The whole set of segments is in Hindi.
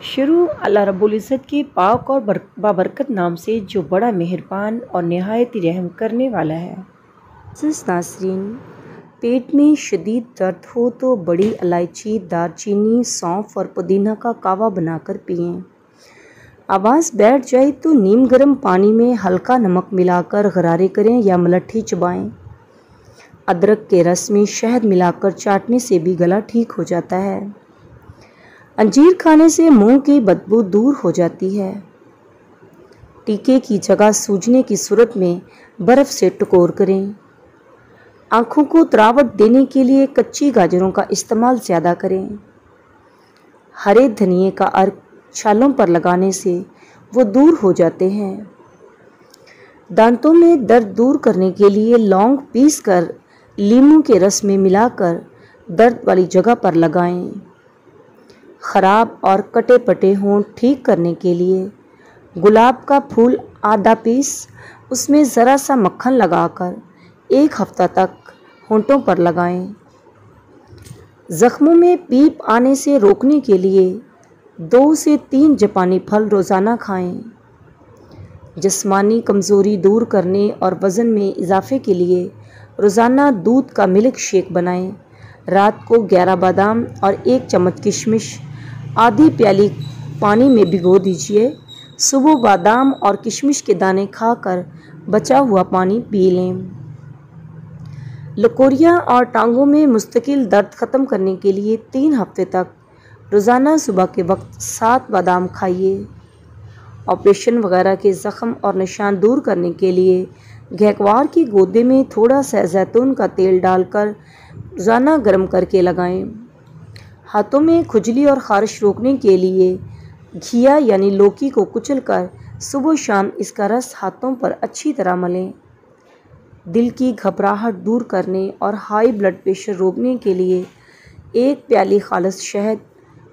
शुरू अल्लाह रब्बुल इज़्ज़त के पाक और बाबरकत नाम से जो बड़ा मेहरबान और नहायत ही रहम करने वाला है। नाज़रीन, पेट में शदीद दर्द हो तो बड़ी इलायची, दालचीनी, सौंफ और पुदीना का कावा बनाकर पिएं। आवाज़ बैठ जाए तो नीम गर्म पानी में हल्का नमक मिलाकर गरारे करें या मलट्ठी चबाएं। अदरक के रस में शहद मिलाकर चाटने से भी गला ठीक हो जाता है। अंजीर खाने से मुंह की बदबू दूर हो जाती है। टीके की जगह सूजने की सूरत में बर्फ़ से टकोर करें। आँखों को तरावट देने के लिए कच्ची गाजरों का इस्तेमाल ज़्यादा करें। हरे धनिए का अर्क छालों पर लगाने से वो दूर हो जाते हैं। दांतों में दर्द दूर करने के लिए लौंग पीसकर लीमू के रस में मिलाकर दर्द वाली जगह पर लगाएं। ख़राब और कटे पटे होंठ ठीक करने के लिए गुलाब का फूल आधा पीस उसमें ज़रा सा मक्खन लगाकर 1 हफ्ता तक होंठों पर लगाएं। ज़ख्मों में पीप आने से रोकने के लिए 2 से 3 जापानी फल रोज़ाना खाएं। जिस्मानी कमज़ोरी दूर करने और वज़न में इजाफे के लिए रोज़ाना दूध का मिल्क शेक बनाएं। रात को 11 बादाम और 1 चम्मच किशमिश आधी प्याली पानी में भिगो दीजिए। सुबह बादाम और किशमिश के दाने खाकर बचा हुआ पानी पी लें। लकोरियाँ और टांगों में मुस्तकिल दर्द ख़त्म करने के लिए 3 हफ्ते तक रोज़ाना सुबह के वक्त 7 बादाम खाइए। ऑपरेशन वगैरह के ज़ख़म और निशान दूर करने के लिए गहकवार की गोदे में थोड़ा सा जैतून का तेल डालकर रोज़ाना गर्म करके लगाएं। हाथों में खुजली और ख़ारिश रोकने के लिए घिया यानी लौकी को कुचलकर सुबह शाम इसका रस हाथों पर अच्छी तरह मलें। दिल की घबराहट दूर करने और हाई ब्लड प्रेशर रोकने के लिए 1 प्याली खालिस शहद,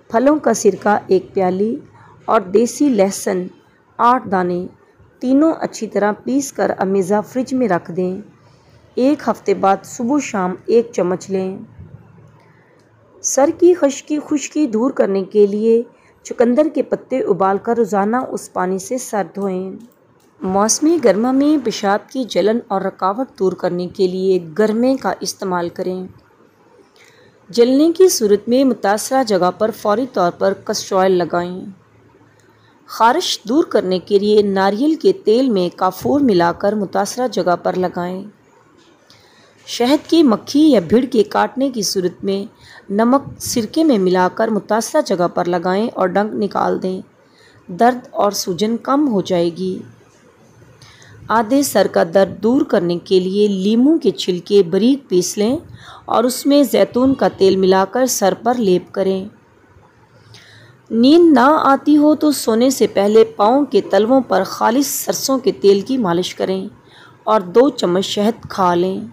फलों का सिरका 1 प्याली और देसी लहसुन 8 दाने तीनों अच्छी तरह पीसकर अमेज़ा फ्रिज में रख दें। 1 हफ्ते बाद सुबह शाम 1 चम्मच लें। सर की खुश्की दूर करने के लिए चुकंदर के पत्ते उबालकर रोज़ाना उस पानी से सर धोएं। मौसमी गर्मा में पेशाब की जलन और रुकावट दूर करने के लिए गरमे का इस्तेमाल करें। जलने की सूरत में मुतासरा जगह पर फौरी तौर पर कैस्टर ऑयल लगाएं। ख़ारिश दूर करने के लिए नारियल के तेल में काफूर मिलाकर मुतासरा जगह पर लगाएं। शहद की मक्खी या भीड़ के काटने की सूरत में नमक सिरके में मिलाकर मुतासरा जगह पर लगाएं और डंक निकाल दें। दर्द और सूजन कम हो जाएगी। आधे सर का दर्द दूर करने के लिए लीमू के छिलके बारीक पीस लें और उसमें जैतून का तेल मिलाकर सर पर लेप करें। नींद ना आती हो तो सोने से पहले पाँव के तलवों पर खालिस सरसों के तेल की मालिश करें और 2 चम्मच शहद खा लें।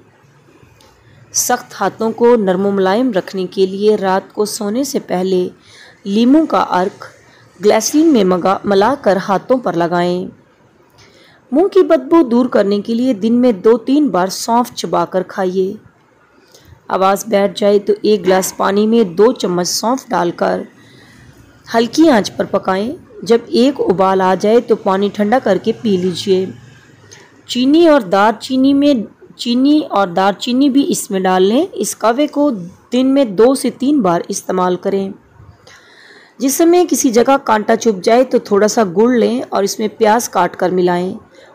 सख्त हाथों को नरम मुलायम रखने के लिए रात को सोने से पहले लीमू का अर्क ग्लिसरीन में मिलाकर हाथों पर लगाएं। मुंह की बदबू दूर करने के लिए दिन में 2-3 बार सौंफ चबाकर खाइए। आवाज़ बैठ जाए तो 1 गिलास पानी में 2 चम्मच सौंफ डालकर हल्की आंच पर पकाएं। जब 1 उबाल आ जाए तो पानी ठंडा करके पी लीजिए। चीनी और दालचीनी भी इसमें डाल लें। इस कावे को दिन में 2 से 3 बार इस्तेमाल करें। जिस समय किसी जगह कांटा चुभ जाए तो थोड़ा सा गुड़ लें और इसमें प्याज काट कर मिलाएं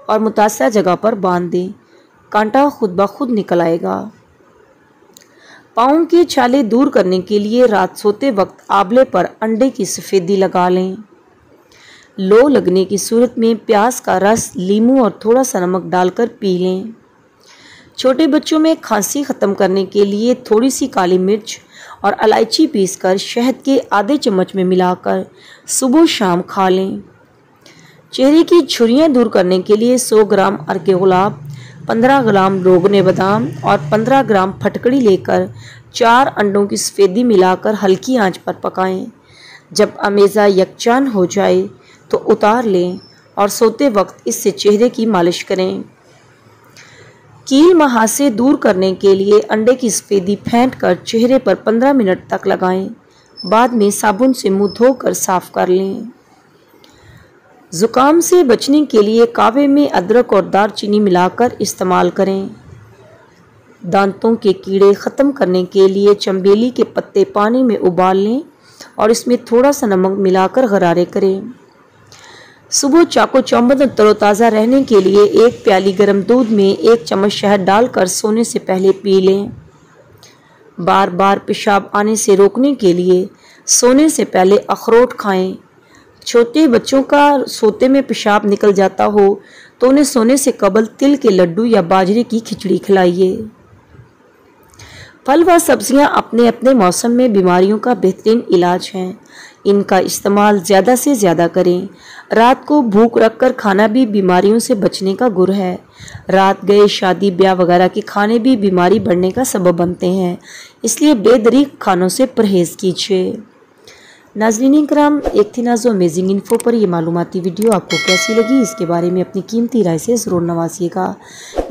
और मुतासरा जगह पर बांध दें। कांटा खुद ब खुद निकल आएगा। पाँव की छाले दूर करने के लिए रात सोते वक्त आंवले पर अंडे की सफ़ेदी लगा लें। लो लगने की सूरत में प्याज का रस, लीमू और थोड़ा सा नमक डालकर पी लें। छोटे बच्चों में खांसी ख़त्म करने के लिए थोड़ी सी काली मिर्च और इलायची पीसकर शहद के आधे चम्मच में मिलाकर सुबह शाम खा लें। चेहरे की झुर्रियाँ दूर करने के लिए 100 ग्राम अर्के गुलाब, 15 ग्राम रोगने बादाम और 15 ग्राम फटकड़ी लेकर 4 अंडों की सफ़ेदी मिलाकर हल्की आंच पर पकाएं। जब अमेज़ा यकजान हो जाए तो उतार लें और सोते वक्त इससे चेहरे की मालिश करें। कील महासे दूर करने के लिए अंडे की सफ़ेदी फेंट कर चेहरे पर 15 मिनट तक लगाएं। बाद में साबुन से मुंह धोकर साफ कर लें। ज़ुकाम से बचने के लिए काढ़े में अदरक और दालचीनी मिलाकर इस्तेमाल करें। दांतों के कीड़े ख़त्म करने के लिए चंबेली के पत्ते पानी में उबाल लें और इसमें थोड़ा सा नमक मिलाकर गरारे करें। सुबह चाको चौबंद और तरोताज़ा रहने के लिए 1 प्याली गर्म दूध में 1 चम्मच शहद डालकर सोने से पहले पी लें। बार बार पेशाब आने से रोकने के लिए सोने से पहले अखरोट खाएं। छोटे बच्चों का सोते में पेशाब निकल जाता हो तो उन्हें सोने से कबल तिल के लड्डू या बाजरे की खिचड़ी खिलाइए। फल व सब्जियां अपने अपने मौसम में बीमारियों का बेहतरीन इलाज हैं। इनका इस्तेमाल ज़्यादा से ज़्यादा करें। रात को भूख रखकर खाना भी बीमारियों से बचने का गुर है। रात गए शादी ब्याह वगैरह के खाने भी बीमारी बढ़ने का सबब बनते हैं, इसलिए बेदरीक खानों से परहेज़ कीजिए। नाज़रीन इकराम, एक थी नाज़ो अमेजिंग इन्फो पर ये मालूमाती वीडियो आपको कैसी लगी, इसके बारे में अपनी कीमती राय से ज़रूर नवाजिएगा।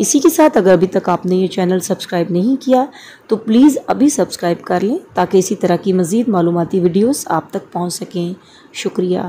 इसी के साथ अगर अभी तक आपने ये चैनल सब्सक्राइब नहीं किया तो प्लीज़ अभी सब्सक्राइब कर लें ताकि इसी तरह की मज़ीद मालूमाती वीडियोस आप तक पहुंच सकें। शुक्रिया।